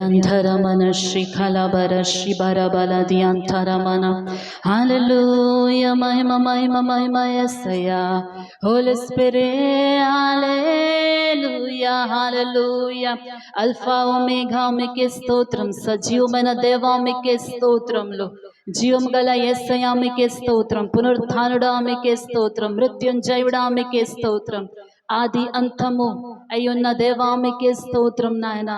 Yantaramana Shri Kalabara Shri Barabala Diantaramana. Hallelujah, Mahima, Mahima, Mahima, Yesaya. Holy Spirit, Hallelujah, Hallelujah. Alpha Omega Mike Stotram, Sajivamana Deva Mike Stotram Lo. జీవం గల యేసయ్యా మీకే స్తోత్రం, పునరుత్థానుడా మీకే స్తోత్రం, మృత్యుంజయుడా మీకే స్తోత్రం, ఆది అంతము అయ్యున్న దేవా మీకే స్తోత్రం నాయన.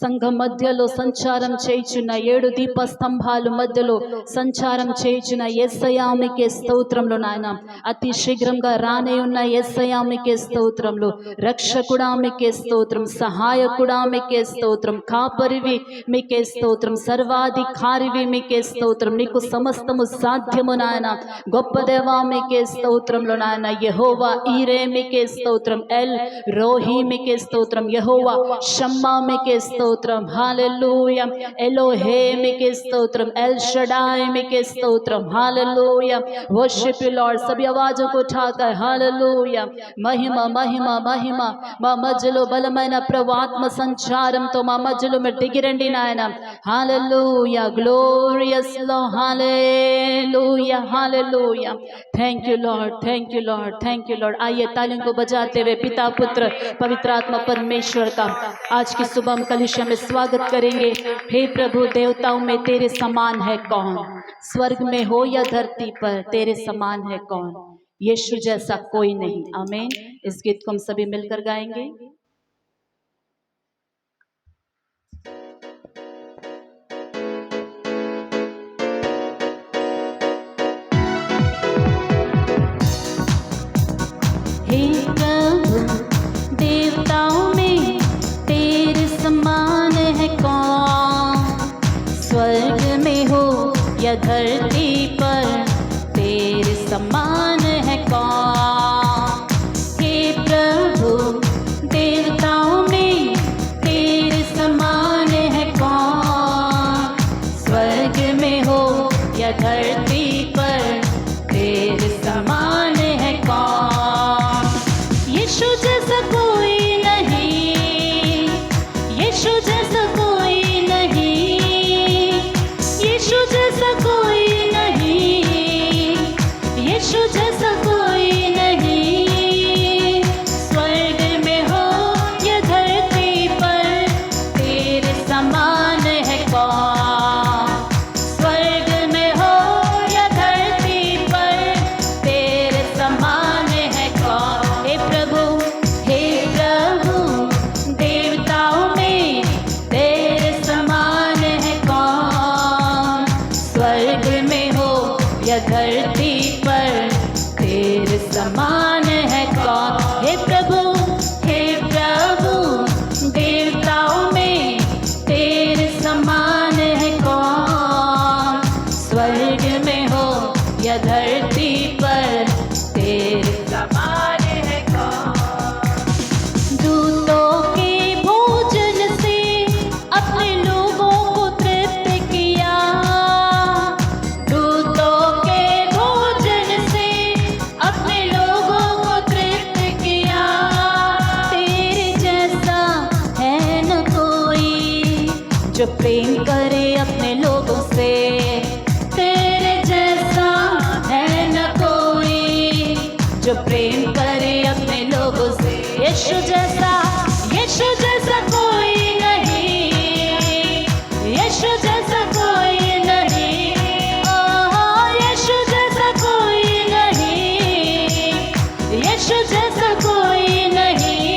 సంఘం మధ్యలో సంచారం చేయుచున్న 7 దీప స్తంభాలు మధ్యలో సంచారం చేయుచున్న యేసయ్యా మీకే స్తోత్రంలో నాయన. అతి శీఘ్రంగా రానే ఉన్న యేసయ్యా మీకే స్తోత్రంలో, రక్షకుడా మీకే స్తోత్రం, సహాయకుడా మీకే స్తోత్రం, కాపరివి మీకే స్తోత్రం, సర్వాధికారివి మీకే స్తోత్రం. నీకు సమస్తము సాధ్యము నాయన. గొప్ప దేవా మీకే స్తోత్రంలో నాయన. యెహోవా ఈరే మీకే స్తోత్రం, ఎల్ రోహి మీకే స్తోత్రం, యెహోవా షమ్మా మీకే స్తోత్రం, హల్లెలూయా. ఎలోహే మీకే స్తోత్రం, ఎల్ షడాయ్ మీకే స్తోత్రం, హల్లెలూయా. Worship you Lord. सभी आवाजों को उठाकर हालेलुया. महिमा महिमा महिमा. మా మధ్యలో బలమైన ప్రవాత్మ సంచారంతో మా మధ్యలో మీరు దిగిరండి నాయన. Hallelujah. Glorious lord. Hallelujah hallelujah. Thank you lord, thank you lord, thank you lord. आइए तालियों को बजाते हुए पिता पुत्र पवित्र आत्मा परमेश्वर का आज की सुबह हम कलीसिया में स्वागत करेंगे. हे प्रभु, देवताओं में तेरे समान है कौन, स्वर्ग में हो या धरती पर तेरे समान है कौन, यीशु जैसा कोई नहीं. आमीन. इस गीत को हम सभी मिलकर गाएंगे. हे प्रभु, देवताओं में तेरे समान है कौन, स्वर्ग में हो या धरती पर तेरे समान है कौन. हे प्रभु, देवताओं में तेरे समान है कौन, स्वर्ग में हो या धरती पर तेरे समान है कौन. यीशु जैसा कोई नहीं, यीशु जैसा कोई नहीं, यीशु जैसा कोई नहीं, यीशु जैसा कोई नहीं. स्वर्ग में हो या धरती पर तेरे समान है कौन, स्वर्ग में हो या धरती पर तेरे समान है कौन. हे प्रभु, देवताओं में तेरे समान है कौन, स्वर्ग में हो या धरती पर तेरे समान है कौन. हे प्रभु, देवताओं में तेरे समान है कौन, स्वर्ग में हो या धरती पर तेरे समान है कौन. दूतों के भोजन से अपने लोगों को तृप्त किया, दूतों के भोजन से अपने लोगों को तृप्त किया. तेरे जैसा है न कोई जो प्रेम करे अपने लोगों से, तेरे जैसा है न कोई जो प्रेम करे अपने लोगों से. यीशु जैसा कोई नहीं, यीशु जैसा कोई नहीं, ओह यीशु जैसा कोई नहीं, यीशु जैसा कोई नहीं.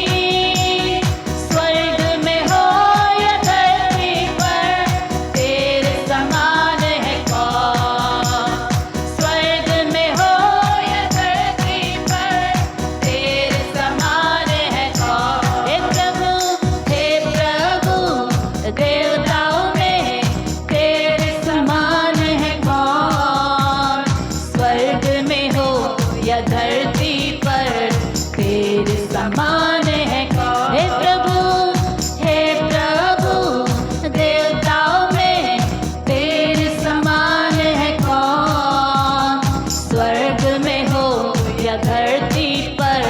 स्वर्ग में हो या धरती पर तेरे समान है कौन, स्वर्ग में हो या धरती पर तेरे समान है कौन. हे प्रभु, देवताओं में तेरे समान है कौन, स्वर्ग में हो या धरती पर तेरे समान है कौन. हे प्रभु, देवताओं में तेरे समान है कौन, स्वर्ग में हो या धरती पर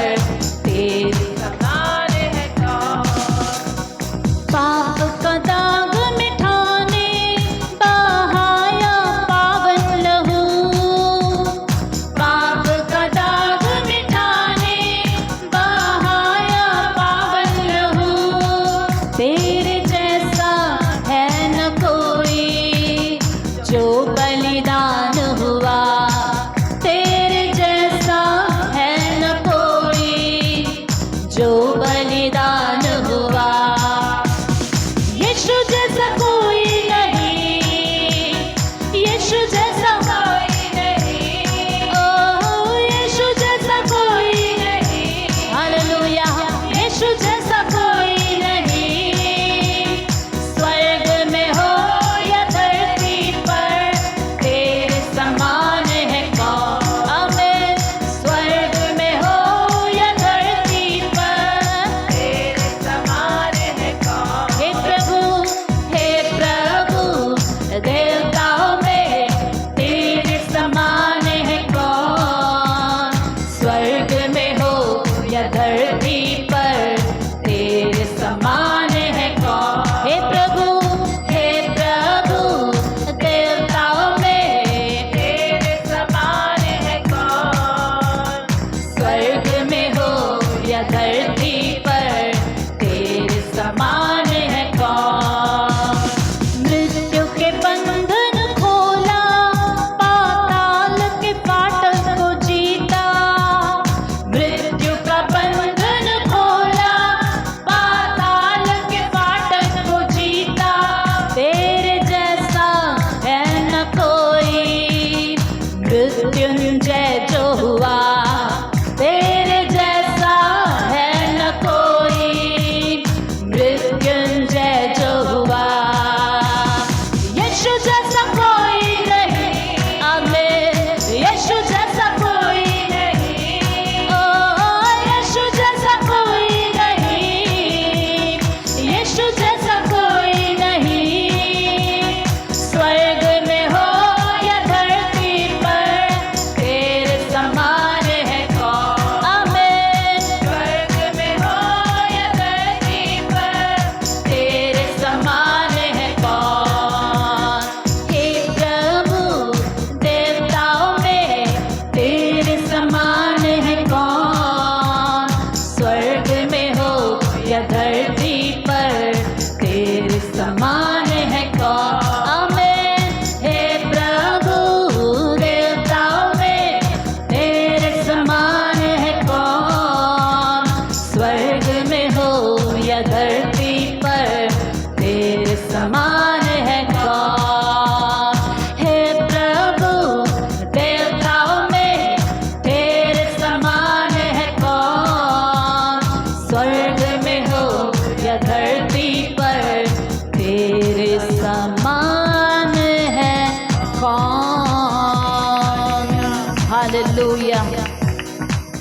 तेरे समान है कौन. पाप का दाग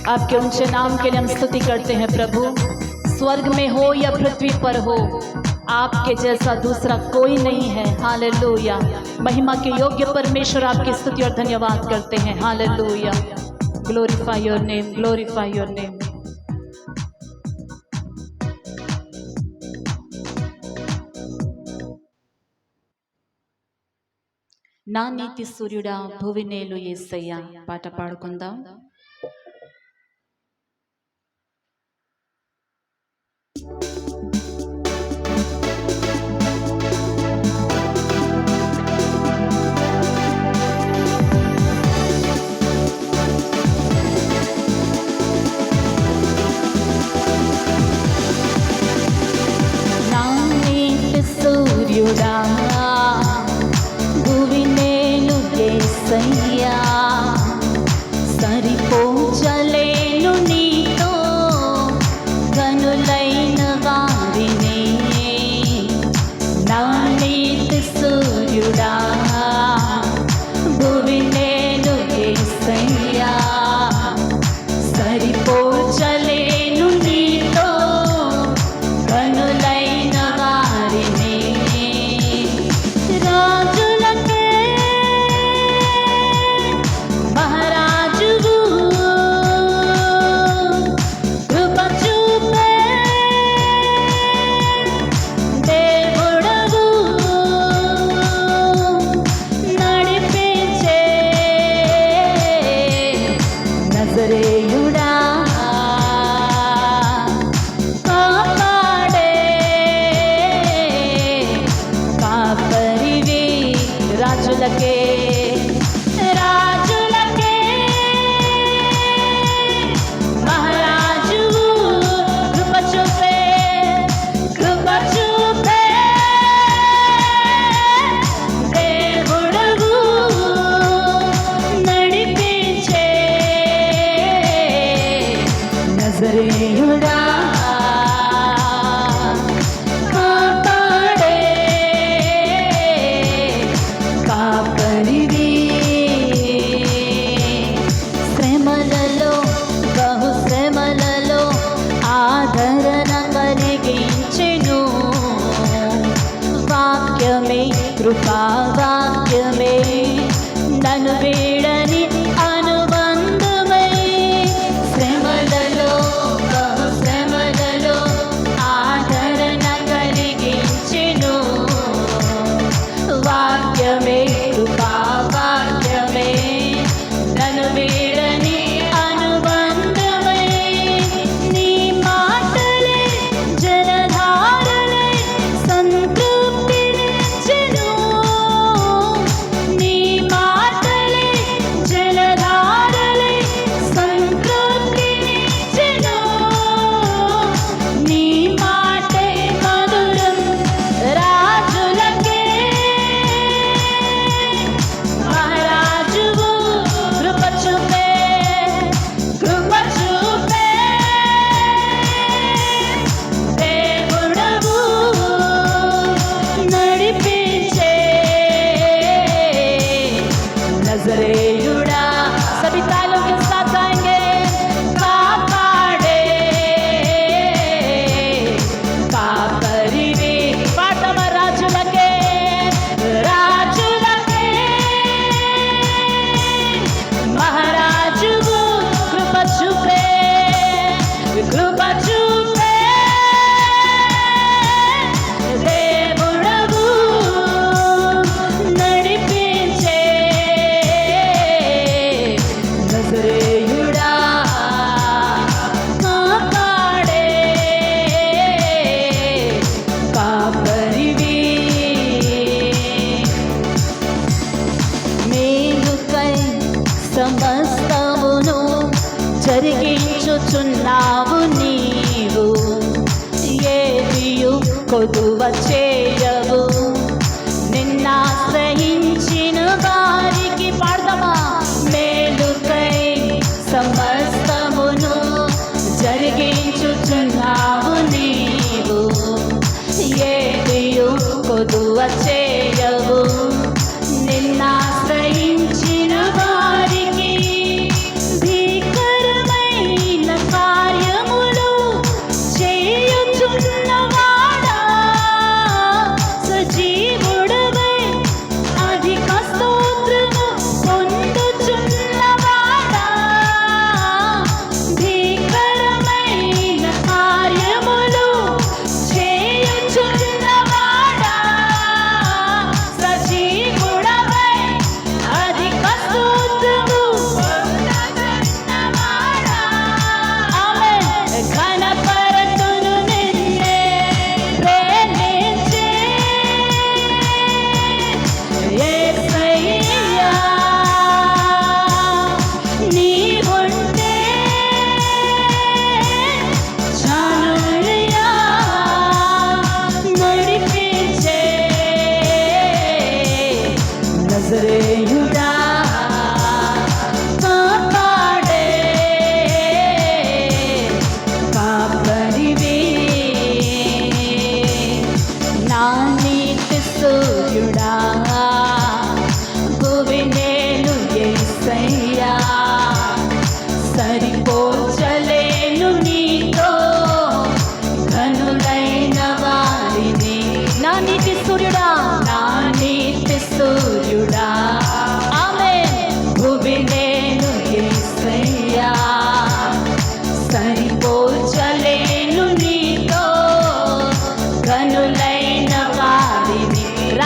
आपके ऊंचे नाम के लिए हम स्तुति करते हैं प्रभु। स्वर्ग में हो या पृथ्वी पर हो, आपके जैसा दूसरा कोई नहीं है। हालेलुया। महिमा के योग्य परमेश्वर आपकी स्तुति और धन्यवाद करते हैं। Hallelujah. Glorify your name, glorify your name. నా నీతి సూర్యుడా భువినేలు యేసయ్యా పాట పాడుకుందాం. నా నీతి సూర్యుడా సరిపోచలేను నీతో గనులైన వారిని. నా నీతి సూర్యుడా భువి నేను యేసయ్యా, సరిపోచలేను నీతో గనులైన వారిని. నజరేయుడా కాపాడే కాపరివి, రాజులకే రాజులకే మహారాజువు, కృప చూపే కృప చూపే దేవుడవు, నడిపించే నజరేయుడా కాపాడే కాపరివి. శ్రమలలో బహు శ్రమలలో ఆదరణ కలిగించెను. వాక్యమే కృపా వాక్యమే నన్ను వీడని అనుబంధమై. శ్రమలలో బహు శ్రమలలో ఆదరణ కలిగించెను. వాక్యమే కృపా వాక్యమే నన్ను వీడని అనుబంధమై. నీ మాటలే జలధారలై సంతృప్తినిచ్చెను. నీ మాటలే జలధారలై సంతృప్తినిచ్చెను. నీ మాటే మధురం రాజులకే, మహారాజువు, కృప చూపే కృప చూపే దేవుడవు, నడిపించే నజరేయుడా. सभी तालों के साथ गाएंगे। कापाड़े कापरिवे पाटम राजुलके राजुलके महाराजुवु, कृपा చూపే కృప చూపే దేవుడవు, నడిపించే నజరేయుడా కాపాడే కాపరివి. మేలుకై సమస్తమును జరిగించుచున్నావు నీవు, ఏదియు కొదువ చేయవు. నిన్నాశ్రయించిన వారికి పాడదమా. మేలుకై సమస్తమును జరిగించుచున్నావు నీవు, ఏదియు కొదువ చేయవు. నిన్నాశ్రయించిన వారికి భీకరమైన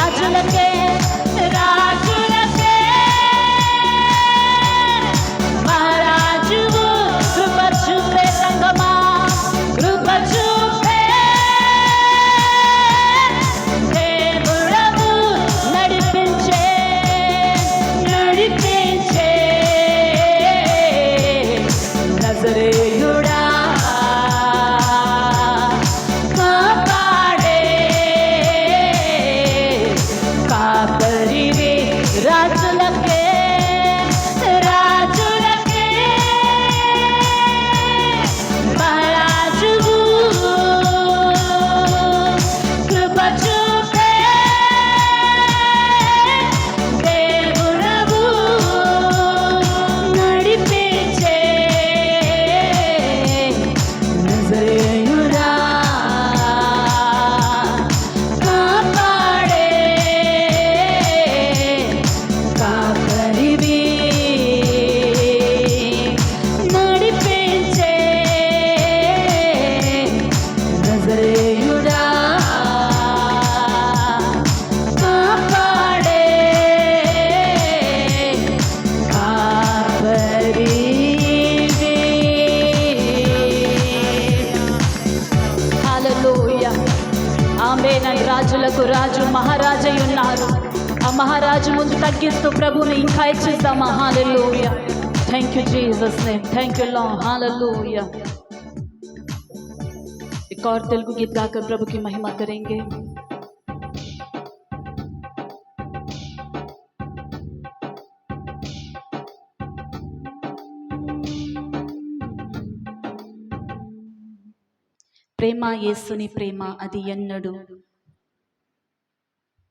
రాజులకే రాజులకే మహారాజువు కృప చూపే సంగమా కృప చూపే దేవుడవు నడిపించే నడిపించే నజరేయుడా కాపాడే కాపరివి రాజులకే రాజులకే మహారాజువు కృప చూపే దేవుడవు నడిపించే నజరేయుడా కాపాడే కాపరివి నడిపించే నజరేయుడా కాపాడే కాపరివి. హల్లెలూయా ఆమేన్. రాజులకు రాజు మహారాజై ఉన్నారు. ఆ మహారాజు ముందు తగ్గిస్తూ ప్రభువుని ఇంకా హెచ్చిస్తామా. Hallelujah. Thank you Jesus name. Thank you lord. Hallelujah. एक और तेलुगु गीत गाकर प्रभु की महिमा करेंगे. ప్రేమ యేసుని ప్రేమ అది ఎన్నడు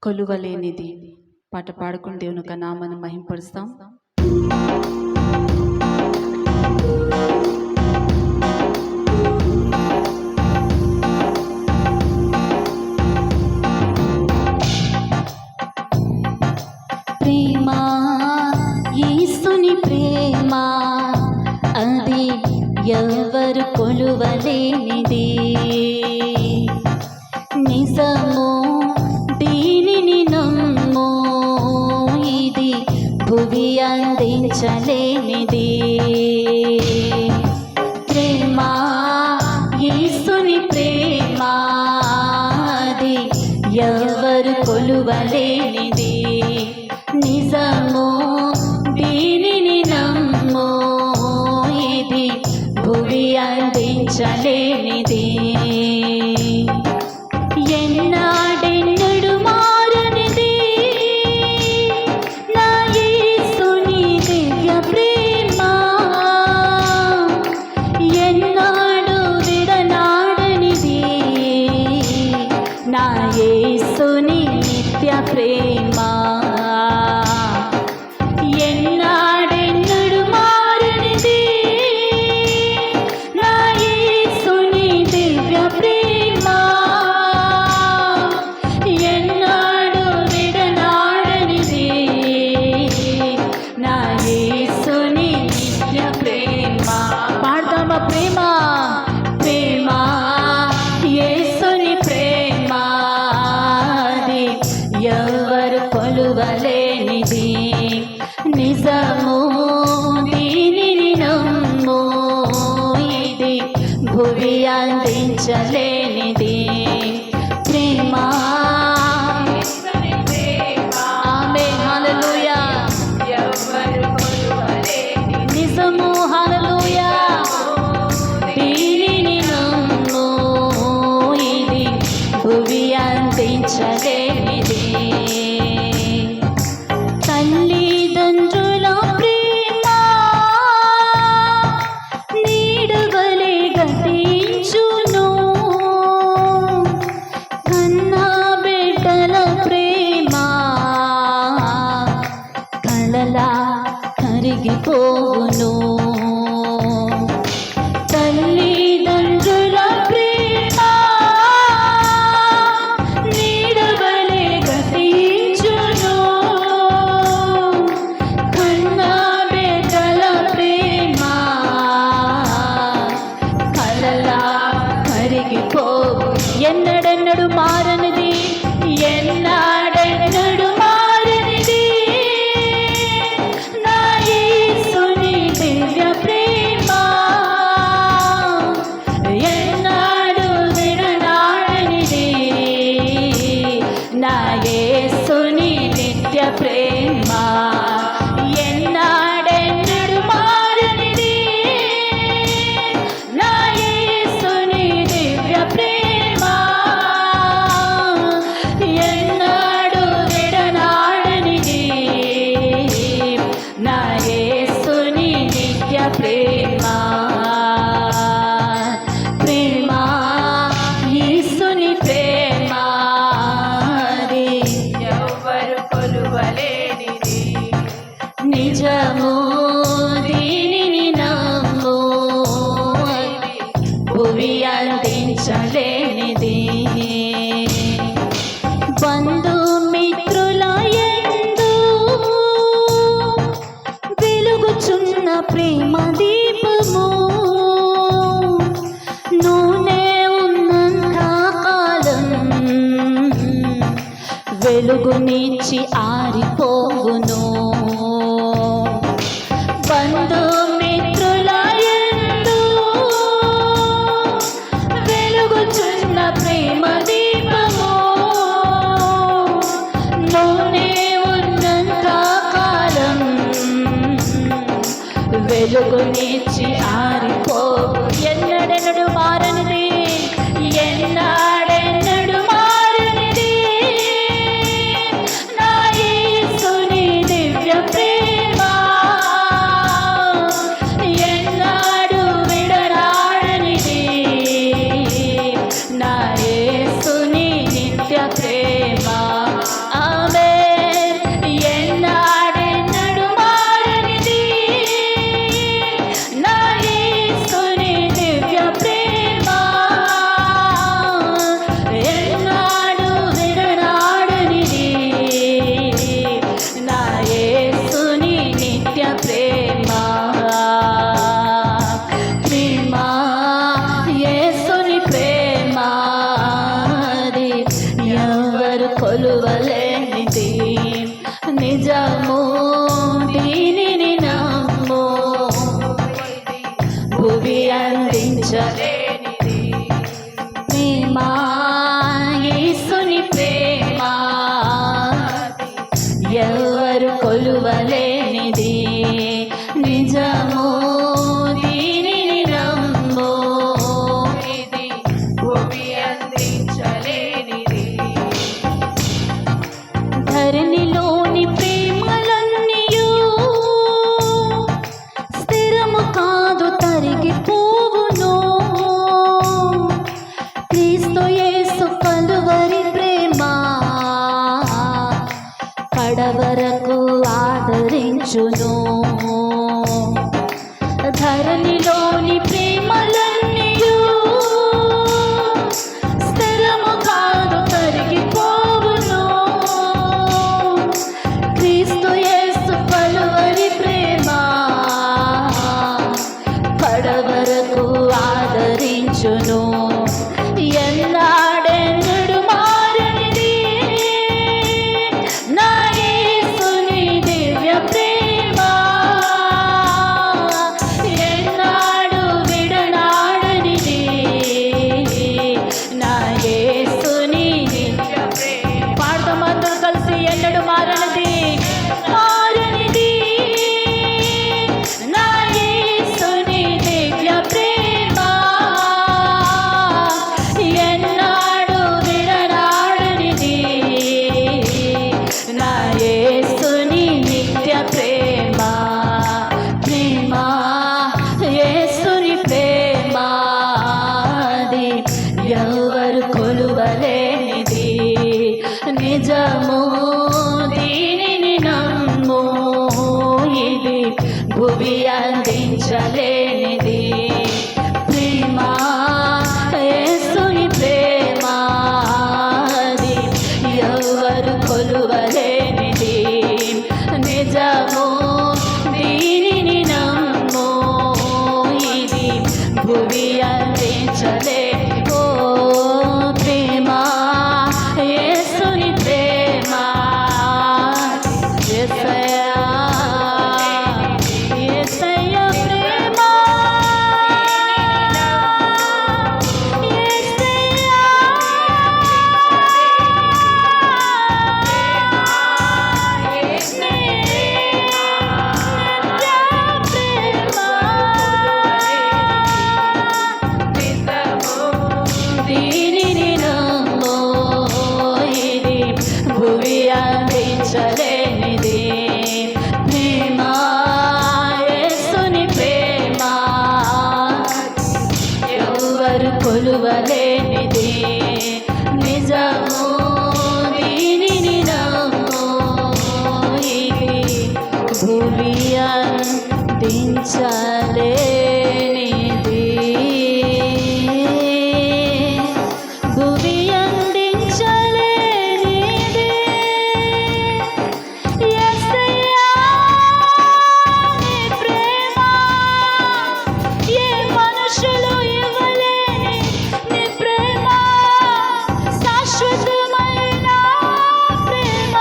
కొలువలేనిది. పాట పాడుకుని దేవుని యొక్క నామాన్ని మహింపరుస్తాం. ప్రేమ యేసుని ప్రేమ అది ఎవరు కొలువలేనిది. నిజము దీనిని నమ్ము ఇది భువి అందించలేనిది. ప్రేమ యేసుని ప్రేమ అది ఎవరు కొలువలేనిది. నిజము దీనిని నమ్ము ఇది భువి అందించలేనిది. ఎన్నాడెన్నడు మారనిది నా యేసుని దివ్య ప్రేమ. ఎన్నాడు విడనాడనిది నా యేసుని నిత్య ప్రేమ. ఎన్నాడెన్నడు మారనిది నా యేసుని దివ్య ప్రేమ. ఎన్నాడు విడనాడనిది నా యేసుని నిత్య ప్రేమ. పాడదామా ప్రేమ ప్రేమ యేసుని ప్రేమ అది ఎవరు కొలువలేనిది. నిజము దీనిని నమ్ము ఇది భువి అందించలేనిది. ప్రేమ ఆమేన్. హల్లెలూయా. నిజము. హల్లెలూయా. దీనిని నమ్ము ఇది భువి అందించలేనిది. తల్లిదండ్రుల ప్రేమ యేసుని నిత్య ప్రేమ ఎన్నాడెన్నడు మారనిది. నా యేసుని దివ్య ప్రేమ ఎన్నాడు విడనాడనిది. నా యేసుని నిత్య ప్రేమ ప్రేమ యేసుని ప్రేమ ఎవరు కొలువలేనిది. నిజము దీనిని నమ్ము భువి అందించలేనిది. బంధుమిత్రుల యందు వెలుగుచున్న ప్రేమ దీపము నూనె ఉన్నంత కాలం వెలుగునిచ్చి ఆరిపోవును. బంధుమిత్రుల యందు వెలుగుచున్న ప్రేమ దీపము నూనె ఉన్నంత కాలం వెలుగునిచ్చి ఆరిపోవు. ఎన్నడెన్నడు మారనిది. ఎన్నాడెన్నడు మారనిది. నా యేసుని దివ్య ప్రేమ ఎన్నాడు విడనాడనిది. నా యేసుని నిత్య ప్రేమ ఆమేన్. ఎన్నాడెన్నడు మారనిది. నా యేసుని దివ్య ప్రేమ ఎన్నాడు విడనాడనిది. నా యేసుని నిత్య ప్రేమ ప్రేమ యేసుని ప్రేమ ఎవరు కొలువలేనిది. నిజము దీనిని నమ్ము భువి అందించలేనిది. ప్రేమ యేసుని ప్రేమ ఎవరు కొలువలేనిది. నిజము దీనిని నమ్ము ఇది భువి అందించలేనిది. ధరణిలోని ప్రేమలన్నీయు స్థిరము కాదు తరిగిపోవును. క్రీస్తు యేసు కలువరి ప్రేమ కడవరకు ఆదరించును. ధరణిలోని ప్రేమలన్నీయు స్థిరము కాదు తరిగిపోవును. క్రీస్తు యేసు కలువరి ప్రేమ కడవరకు ఆదరించును. ఎన్నాడెన్నడు మారనిది. నా యేసుని దివ్య ప్రేమ ఎన్నాడు విడనాడనిది. నా యేసుని నిత్య ప్రేమ పాడతాం అందరూ కలిసి. ఎన్నడు మారనిది. మారనిది. నా యేసుని దివ్య ప్రేమ ఎన్నాడు విడనాడనిది. నా యేసుని నిత్య ప్రేమ ప్రేమ యేసుని ప్రేమ ఎవరు కొలువలేనిది. నిజము దీనిని నమ్ము ఇది భువి అందించలేనిది. ప్రేమ యేసుని ప్రేమ ఎవరు కొలువలేనిది. నిజము దీనిని నమ్ము ఇది భువి అందించలే. ఓ ప్రేమ యేసుని ప్రేమ యేసయ్యా యేసయ్యా ప్రేమ యేసయ్యా అందించలేనిది ప్రేమ, యేసుని ప్రేమ ఎవరు కొలువలేనిది నిజము, దీనిని నమ్ము, ఇది భూమి అందించలేనిది, భూమి అందించలేనిది. యేసయ్యా నీ ప్రేమ ఏ మనుషులు ఇవ్వలేని నీ ప్రేమ, శాశ్వతమైన ప్రేమ.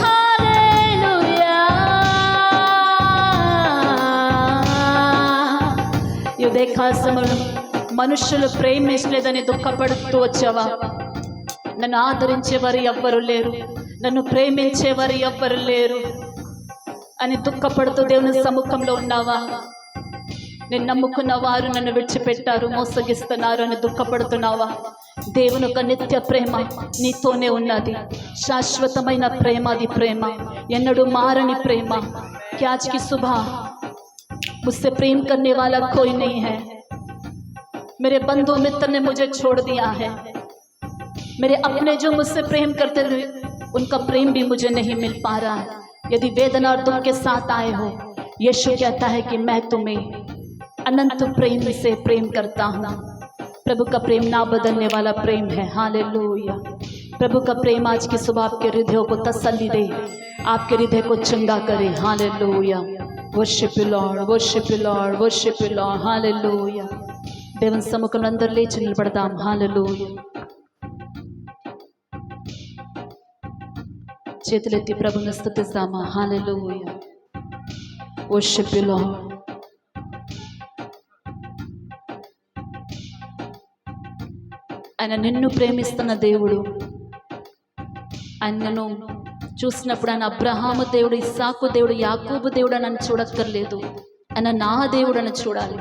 హల్లెలూయా. ఈ ఉదయకాల సమయంలో మనుషులు ప్రేమించలేదని దుఃఖపడుతూ వచ్చావా? నన్ను ఆదరించేవారు ఎవ్వరు లేరు, నన్ను ప్రేమించేవారు ఎవ్వరు లేరు అని దుఃఖపడుతూ దేవుని సముఖంలో ఉన్నావా? నేను నమ్ముకున్న వారు నన్ను విడిచిపెట్టారు, మోసగిస్తున్నారు అని దుఃఖపడుతున్నావా? దేవుని ఒక నిత్య ప్రేమ నీతోనే ఉన్నది, శాశ్వతమైన ప్రేమ. అది ప్రేమ ఎన్నడూ మారని ప్రేమ. क्या आज की सुबह मुझसे प्रेम करने वाला कोई नहीं है। मेरे बंधु मित्र ने मुझे छोड़ दिया है, मेरे अपने जो मुझसे प्रेम करते थे उनका प्रेम भी मुझे नहीं मिल पा रहा है। यदि वेदना और दुख के साथ आए हो, यीशु कहता है कि मैं तुम्हें अनंत प्रेम से प्रेम करता हूँ। प्रभु का प्रेम ना बदलने वाला प्रेम है। हालेलुया। प्रभु का प्रेम आज की सुबह आपके हृदयों को तसल्ली दे, आपके हृदय को चंगा करे। Hallelujah. Worship you lord, worship you lord, worship you lord. Hallelujah. దేవుని సముఖంలో అందరూ లేచి నిలబడదాం. హల్లెలూయా. చేతులెత్తి ప్రభుని స్తుతిస్తామా? హల్లెలూయా. Worship you lord. ఆయన నిన్ను ప్రేమిస్తున్న దేవుడు. ఆయనను చూసినప్పుడు ఆయన అబ్రహాము దేవుడు, ఇస్సాకు దేవుడు, యాకోబు దేవుడు అని చూడక్కర్లేదు, ఆయన నా దేవుడు అని చూడాలి.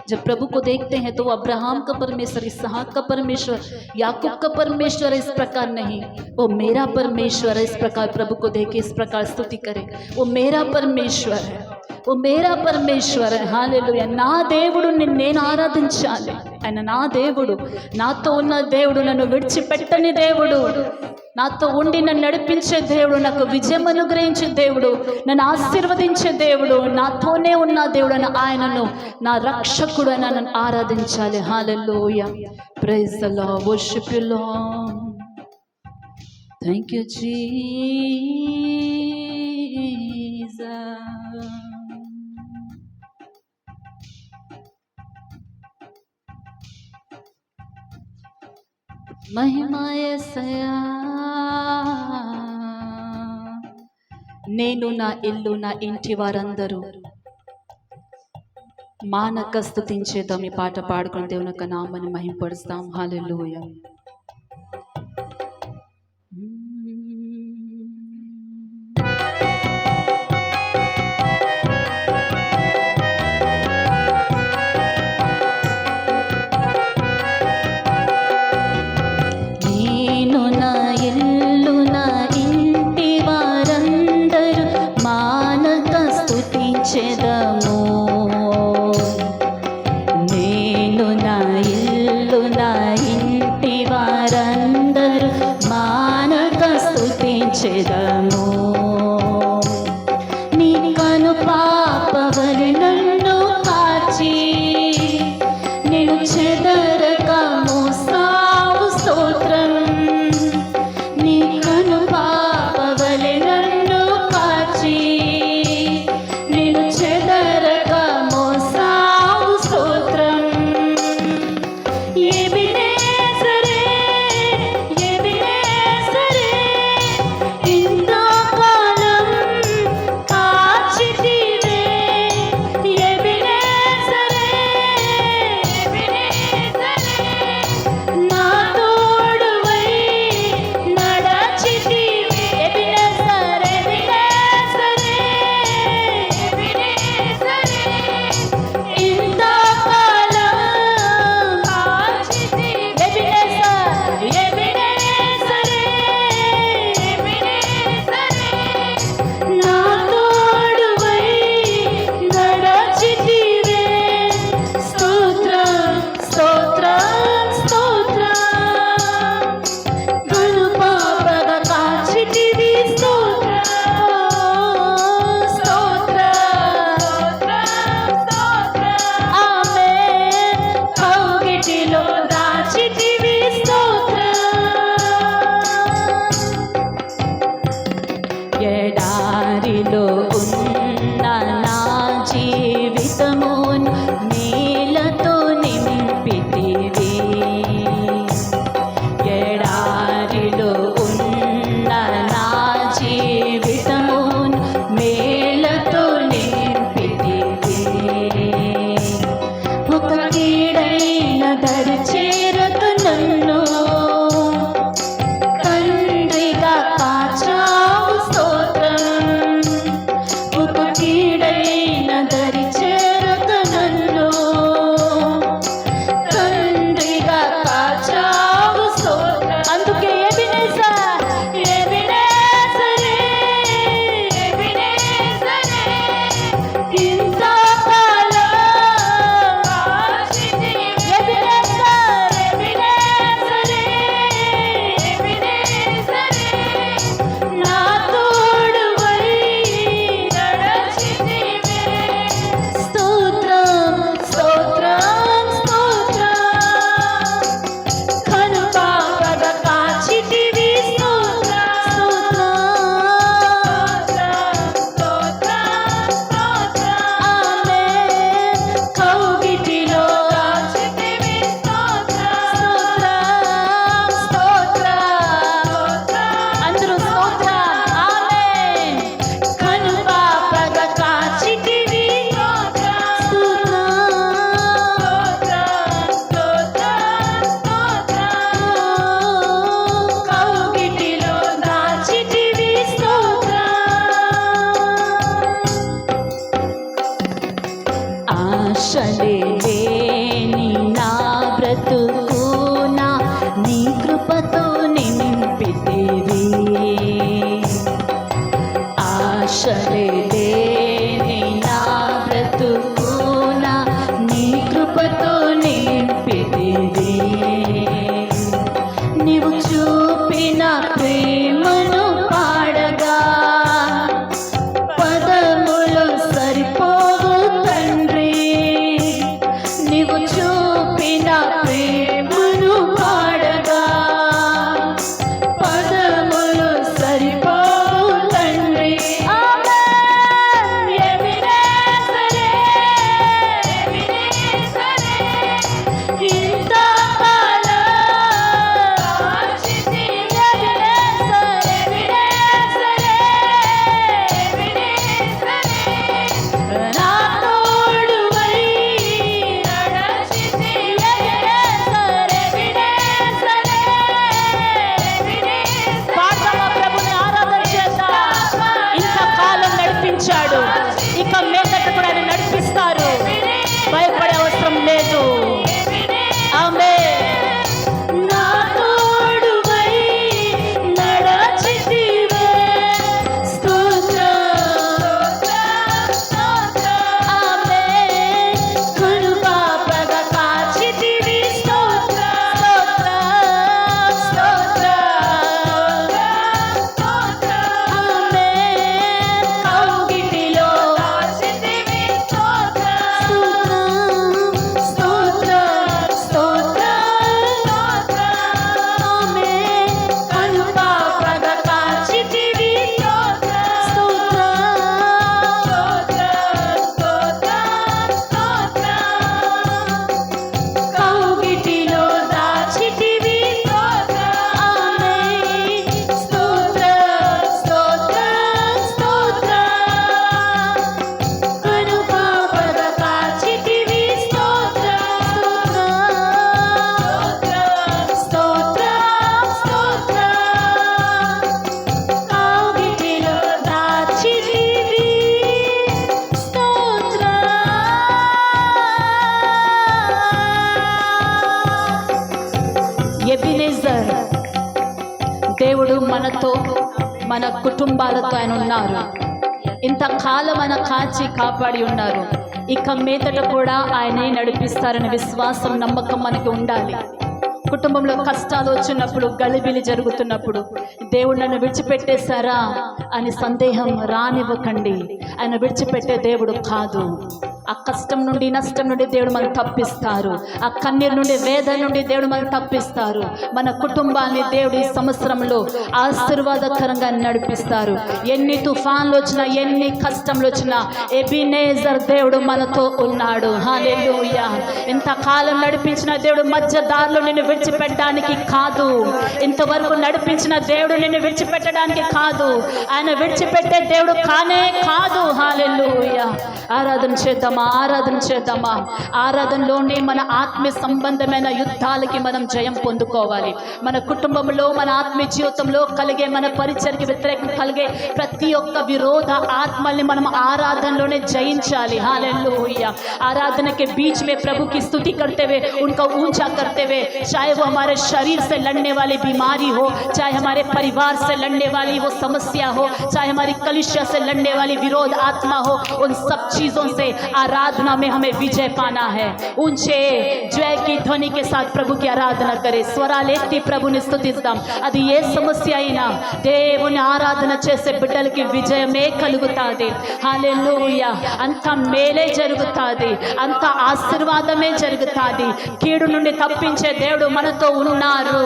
जब प्रभु को देखते हैं तो वो अब्राहम का परमेश्वर, इसहाक का परमेश्वर, याकूब का परमेश्वर इस प्रकार नहीं, वो मेरा परमेश्वर है। इस प्रकार प्रभु को देखे, इस प्रकार स्तुति करे, वो मेरा परमेश्वर है, वो मेरा परमेश्वर है। हालेलुया. నా దేవుడు నేను ఆరాధించాలి. ఆయన నా దేవుడు, నాతో ఉన్న దేవుడు, నన్ను విడిచిపెట్టని దేవుడు, నాతో ఉండి నన్ను నడిపించే దేవుడు, నాకు విజయం అనుగ్రహించే దేవుడు, నన్ను ఆశీర్వదించే దేవుడు, నాతోనే ఉన్న దేవుడు అని ఆయనను నా రక్షకుడు అని నన్ను ఆరాధించాలి. Hallelujah. Praise the lord. Worship you lord. Thank you Jesus. మహిమ యేసయ్యా. నేను, నా ఇల్లు, నా ఇంటి వారందరూ మానక స్తుతించేద్దాం. ఈ పాట పాడుకుని దేవుని యొక్క నామాన్ని మహిమపరుస్తాం. హల్లెలూయా. నీ కను పాపవలి నన్ను కాచి, నేను చెదరక మోసావు స్తోత్రం. నీ కను పాపవలి నన్ను కాచి, నేను చెదరక మోసావు స్తోత్రం. ఎబినేజరే, ఎబినేజరే, ఇంత చూపిన ప్రేమను పాడగా పదములు సరిపోవు తండ్రి, నీవు చూపిన ప్రేమను పాడగా పదములు సరిపోవు తండ్రి. ఇక మీదట కూడా ఆయన నడిపిస్తారు, భయపడే అవసరం లేదు. ఆమేన్. నా తోడువై నడచితివే, స్తోత్రం. ఆమేన్. కనుపాపగా కాచితివి, స్తోత్రం. ఆమేన్. కౌగిటిలో ఎబెనెజర్, దేవుడు మనతో మన కుటుంబాలతో ఆయన ఉన్నారు. ఇంతకాలం ఆయన కాచి కాపాడి ఉన్నారు. ఇక మీదట కూడా ఆయనే నడిపిస్తారని విశ్వాసం, నమ్మకం మనకి ఉండాలి. కుటుంబంలో కష్టాలు వచ్చినప్పుడు, గలిబిలి జరుగుతున్నప్పుడు దేవుడు నన్ను విడిచిపెట్టేశారా అని సందేహం రానివ్వకండి. ఆయన విడిచిపెట్టే దేవుడు కాదు. ఆ కష్టం నుండి, నష్టం నుండి దేవుడు మనం తప్పిస్తారు. ఆ కన్నీరు నుండి, వేదన నుండి దేవుడు మనం తప్పిస్తారు. మన కుటుంబాన్ని దేవుడు ఈ సంవత్సరంలో ఆశీర్వాదకరంగా నడిపిస్తారు. ఎన్ని తుఫాన్లు వచ్చినా, ఎన్ని కష్టంలు వచ్చినా ఎబెనెజర్ దేవుడు మనతో ఉన్నాడు. హల్లెలూయా. ఇంతకాలం నడిపించిన దేవుడు మధ్య దారిలో నిన్ను విడిచిపెట్టడానికి కాదు. ఇంతవరకు నడిపించిన దేవుడు నిన్ను విడిచిపెట్టడానికి కాదు. ఆయన విడిచిపెట్టే దేవుడు కానే కాదు. హల్లెలూయా. ఆరాధన చేద్దామా? ఆరాధన చేద్దామా? ఆరాధనలోనే మన ఆత్మీయ సంబంధమైన యుద్ధాలకి మనం జయం పొందుకోవాలి. మన కుటుంబంలో, మన ఆత్మీయ జీవితంలో కలిగే, మన పరిచర్కి వ్యతిరేకంగా కలిగే ప్రతి ఒక్క విరోధ ఆత్మల్ని మనం ఆరాధనలోనే జయించాలి. హల్లెలూయా. आराधना के बीच में प्रभु की स्तुति करते हुए उनका ऊंचा करते हुए, चाहे वो हमारे शरीर से लड़ने वाली बीमारी हो, चाहे हमारे परिवार से लड़ने वाली वो समस्या हो, चाहे हमारी कलीसिया से लड़ने वाली विरोध आत्मा हो, उन सब चीजों से आराधना में हमें विजय पाना है. ऊंचे जय की ध्वनि के साथ प्रभु की आराधना करें. स्वरालेत्ति ప్రభుని స్తుతిద్దాం. అది ఏ సమస్య అయినా దేవుని ఆరాధన చేసే బిడ్డలకి విజయమే కలుగుతాది. హల్లెలూయా. అంత మేలే జరుగుతాది, అంత ఆశీర్వాదమే జరుగుతాది. కీడు నుండి తప్పించే దేవుడు మనతో ఉన్నారు.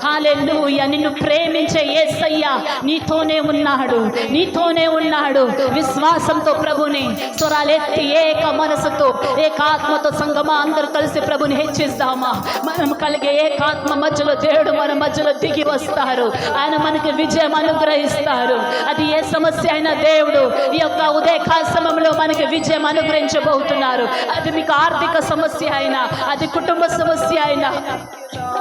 హల్లెలూయా. నిన్ను ప్రేమించే యేసయ్య నీతోనే ఉన్నాడు, నీతోనే ఉన్నాడు. విశ్వాసంతో ప్రభుని స్వరాలెత్తి ఏక మనసుతో, ఏకాత్మతో సంగమా అందరూ కలిసి ప్రభుని హెచ్చిస్తామా? మనం కలిగే ఏకాత్మ మధ్యలో దేవుడు మన మధ్యలో దిగి వస్తారు. ఆయన మనకి విజయం అనుగ్రహిస్తారు. అది ఏ సమస్య అయినా దేవుడు ఈ యొక్క ఉదయకాల సమయంలో మనకి విజయం అనుగ్రహించబోతున్నారు. అది మీకు ఆర్థిక సమస్య అయినా, అది కుటుంబ సమస్య అయినా,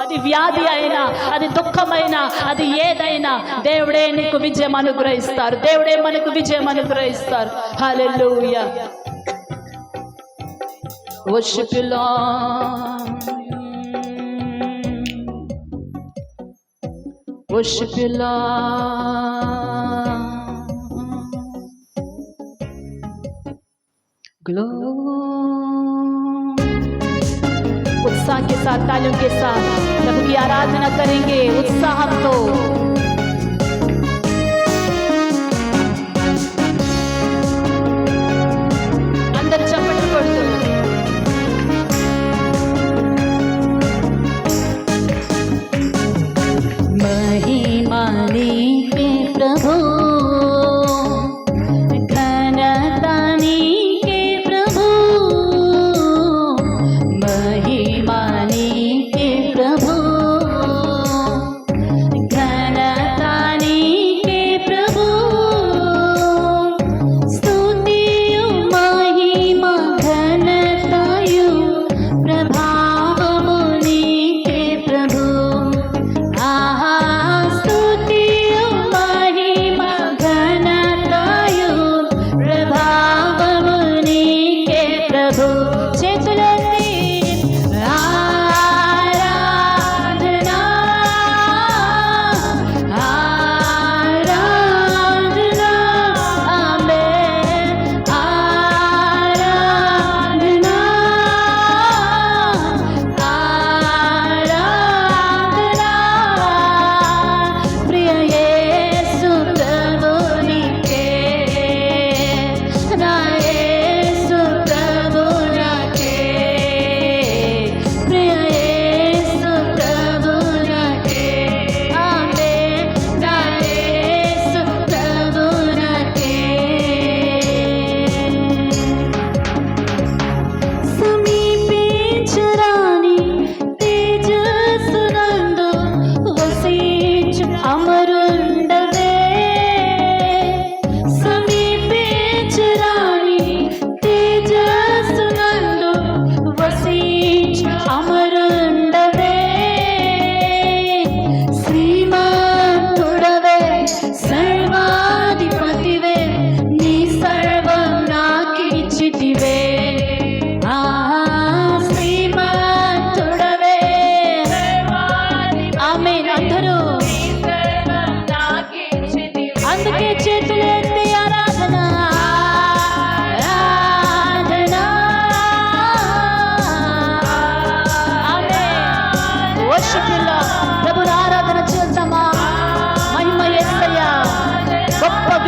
అది వ్యాధి అయినా, అది దుఃఖమైనా, అది ఏదైనా దేవుడే నీకు విజయం అనుగ్రహిస్తారు. దేవుడే మనకు విజయం అనుగ్రహిస్తారు. హల్లెలూయా. Worship you, Lord. Worship you, Lord. Glory. उत्साह के साथ, तालियों के साथ प्रभु की आराधना करेंगे उत्साह तो.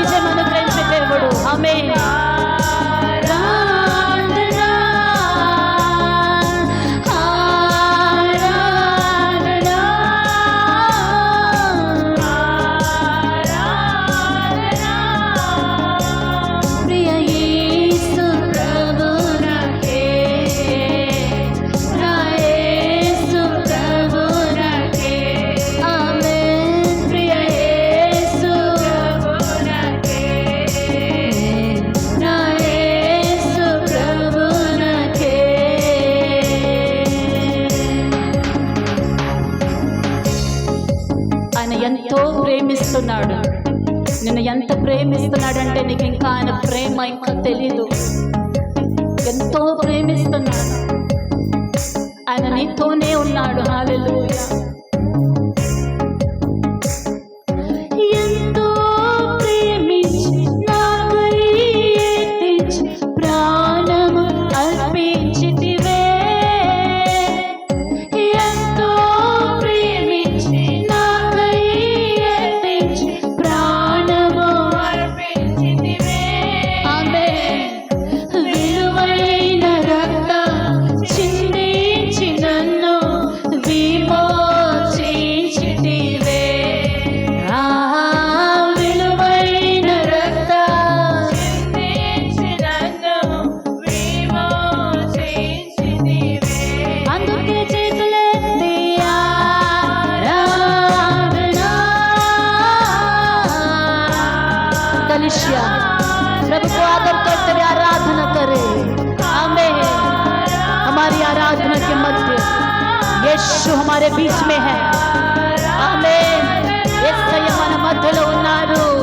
విజయం అనుగ్రహించే దేవుడు. ఆమేన్. ఎంతో ప్రేమిస్తున్నాడు. నిన్ను ఎంత ప్రేమిస్తున్నాడంటే నీకు ఇంకా ఆయన ప్రేమ ఇంకా తెలీదు. ఎంతో ప్రేమిస్తున్నాడు. ఆయన నీతోనే ఉన్నాడు. హల్లెలూయా. ఎంతో ప్రేమించి నాకై తెచ్చి ప్రాణము అర్పించితివే. ఎంతో ప్రేమించి प्रभु को आदर करते हुए आराधना करे। आमीन। हमारी आराधना के मध्य यीशु हमारे बीच में है। आमीन। యేసయ్య మన మధ్యలో ఉన్నారు.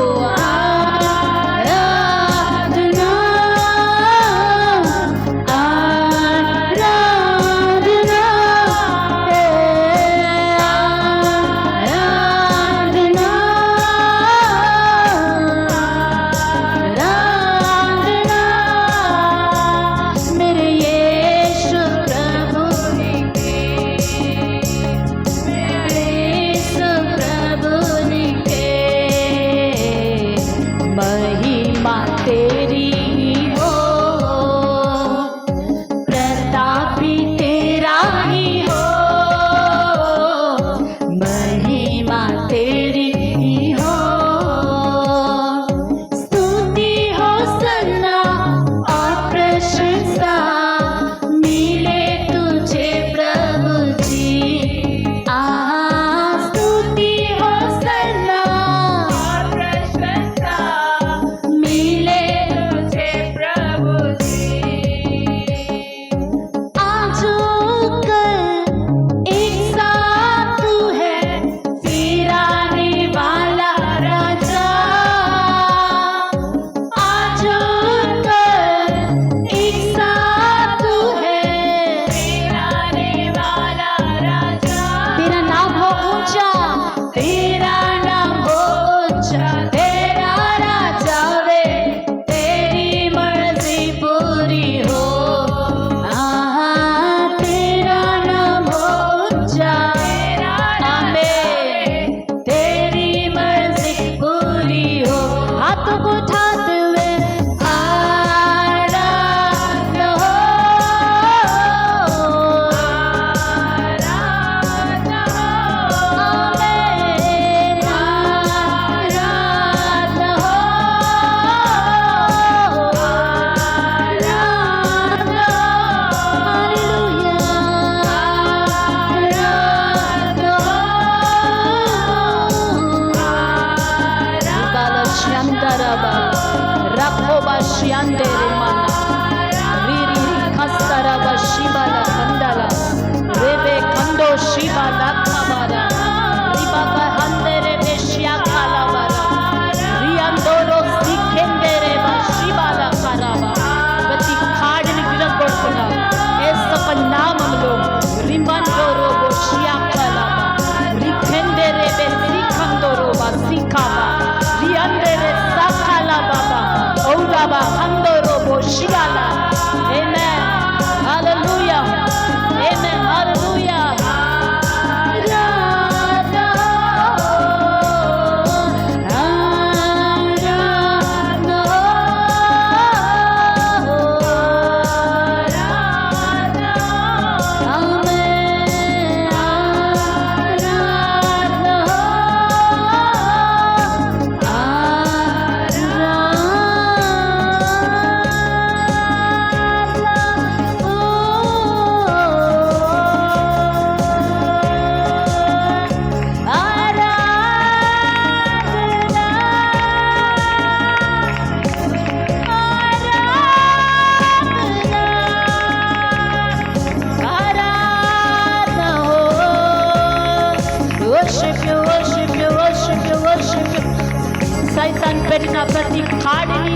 సైతాన్ పెట్టిన ప్రతి కాడిని,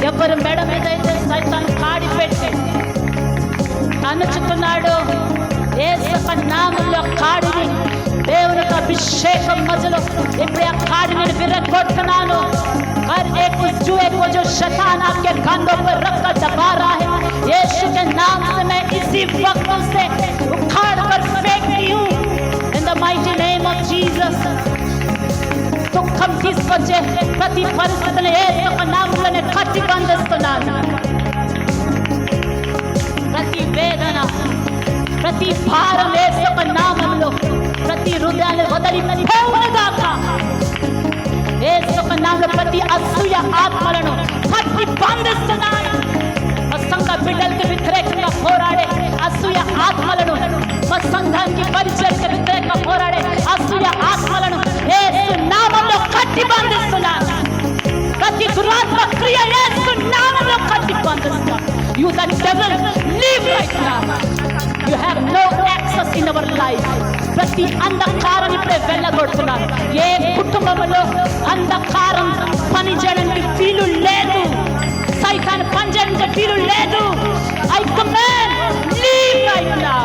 ఎవరి మెడ మీద అయితే సైతాన్ కాడి పెట్టి అణుచుకున్నాడు, యేసు నామములో కాడిని, దేవుని అభిషేకం మధ్యలో ఇప్పుడు ఆ కాడిని విరగొడుతున్నాను। हर एक उस जुए को जो शैतान आपके कंधों पर रखकर दबा रहा है, यीशु के नाम से मैं इसी वक्त उसे उखाड़ कर फेंकती हूँ। In the mighty name of Jesus। దుఃఖం తీసుకొచ్చే ప్రతి పరిస్థితిని యేసు నామములోనే కట్టి బంధిస్తున్నాను। ప్రతి వేదన, ప్రతి భారం యేసు నామములో, ప్రతి హృదయాన్ని వదిలిపోవుగాక। యేసు నామములో ప్రతి అసూయ ఆత్మలను కట్టి బంధిస్తున్నాను। మా సంఘ బిడ్డలకి వ్యతిరేకంగా పోరాడే అసూయ ఆత్మలను, మా సంఘానికి పరిచయకి వ్యతిరేకంగా పోరాడే అసూయ ఆత్మలను యేసు నామములో కట్టి బంధిస్తున్నాను। ప్రతి దురాత్మ క్రియ యేసు నామములో కట్టి బంధిస్తున్నాను। You the devil, leave right now. You have no access in our life. ప్రతి అంధకారం ఇప్పుడే వెళ్ళగొడుతున్నాను। ఏ కుటుంబంలో అంధకారం పని చేయడానికి వీలు లేదు, సైతాన్ పని చేయడానికి వీలు లేదు। I command, leave right now.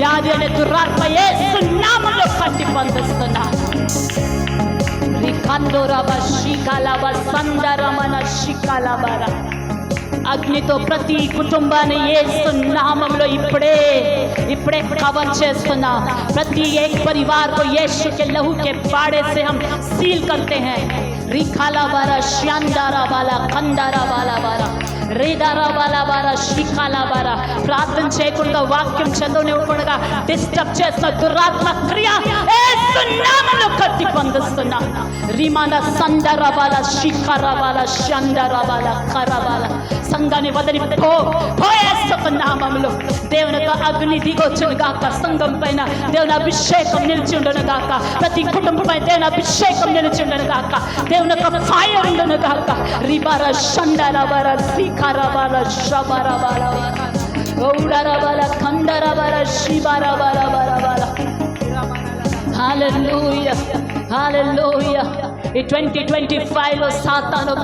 వ్యాధి అనే దురాత్మ యేసు నామములో కట్టి బంధిస్తున్నాను। రికందోరబ శికలబ సందరమన శికలబర అగ్నితో ప్రతి కుటుంబాన్ని యేసు नामములో इपड़े कवर చేస్తున్నా। प्रति एक परिवार को यीशु के लहू के बाड़े से हम सील करते हैं। रिखाला बारा श्यांदारा बाला कंदारा बाला बारा रेदारा बाला बारा श्रीकाला बारा प्रार्थన చేయకుండా వాక్యం చదవనివ్వకుండా డిస్టర్బ్ చేసిన దురాత్మ క్రియ యేసు నామములో కట్టి బంధిస్తున్నా। రిమాన సందరా బాలా శ్రీకారా బాలా శ్యాందారా బాలా కరా బాలా సంఘాన్ని వదిలిపో యేసు నామములో। దేవుని అగ్ని దిగొచ్చును గాక, సంఘం పైన దేవుని అభిషేకం నిలిచి ఉండును గాక, ప్రతి కుటుంబం పైన దేవుని అభిషేకం నిలిచి ఉండును గాక, దేవుని ఫైర్ ఉండును గాక। రిబారా షండారా బారా శ్రీకారా బాలా షబారా బాలా ఓడారా బాలా కందరా బాలా శిబారా బాలా బాలా బాలా। హల్లెలూయా హల్లెలూయా। ఈ 2025 లో సాతాను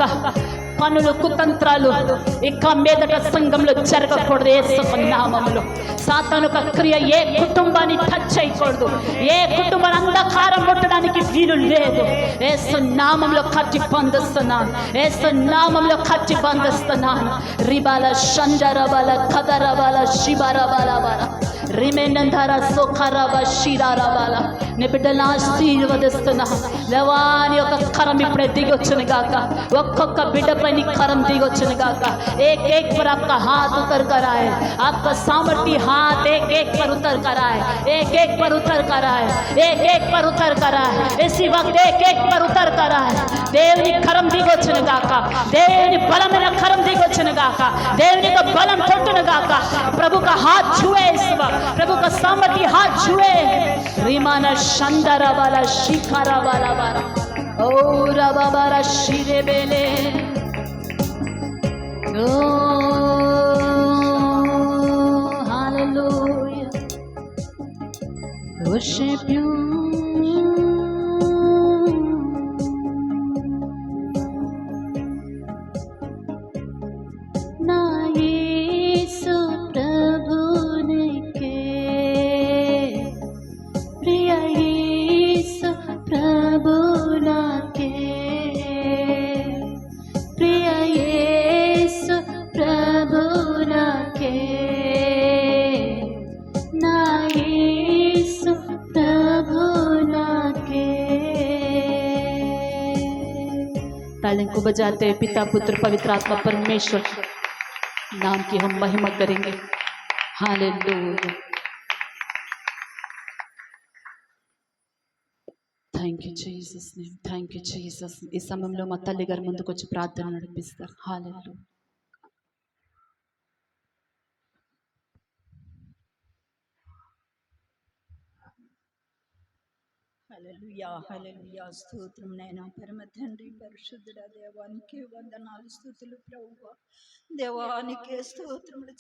పనులు కుతంత్రాలు ఇక మీదట సంఘంలో జరగకూడదు యేసు నామములో। సాతాను క్రియ ఏ కుటుంబాన్ని టచ్ చేయకూడదు, ఏ కుటుంబాన్ని అంధకారం ముట్టడానికి వీలు లేదు। యేసు నామములో కట్టి బంధిస్తున్నాను, యేసు నామములో కట్టి బంధిస్తున్నాను। రిబాల షంజరబాల కదరబాల శిబరబాల బాల రిమెందంధార సోఖరబ శిరారబాల నీ బిడ్డలను ఆశీర్వదిస్తున్నా। లేవాని ఒక కరం ఇప్పుడే దిగొచ్చును గాక, ఒక్కొక్క బిడ్డపై नी करम दिगोचन गाका। एक एक पर आपका हाथ उतर कर आए, आपका सामर्थ्य हाथ एक एक पर उतर कर आए, एक एक पर उतर कर आए, एक एक पर उतर कर आए, इसी वक्त एक एक पर उतर कर आए। దేవుని కరం దిగొచ్చును గాక, దేవుని బలమైన కరం దిగొచ్చును గాక, దేవుని का बलम కొట్టును గాక। प्रभु का हाथ छुए इस वक्त, प्रभु का सामर्थ्य हाथ छुए। रीमाना शंदरा वाला शिखरा वाला वाला ओ रबा बारा शिरे बेले Oh, hallelujah. Worship you. Na Yesu Prabhu nike, Priya Yesu Prabhu nake, Priya प्रभु नाके ना यीशु प्रभु नाके। तालियों को बजाते पिता पुत्र पवित्र आत्मा परमेश्वर नाम की हम महिमा करेंगे। Hallelujah. Thank you Jesus name, thank you Jesus. ఈ సమయంలో మా తల్లి గారి ముందుకు వచ్చి ప్రార్థన నడిపిస్తారు। హల్లెలూయా। హల్లెలూయా హల్లెలూయా। స్తోత్రం నైనా పరమ తండ్రి పరిశుద్ధుడ దేవానికి వందనాలు స్తుతులు ప్రభువా, దేవానికి స్తోత్రములు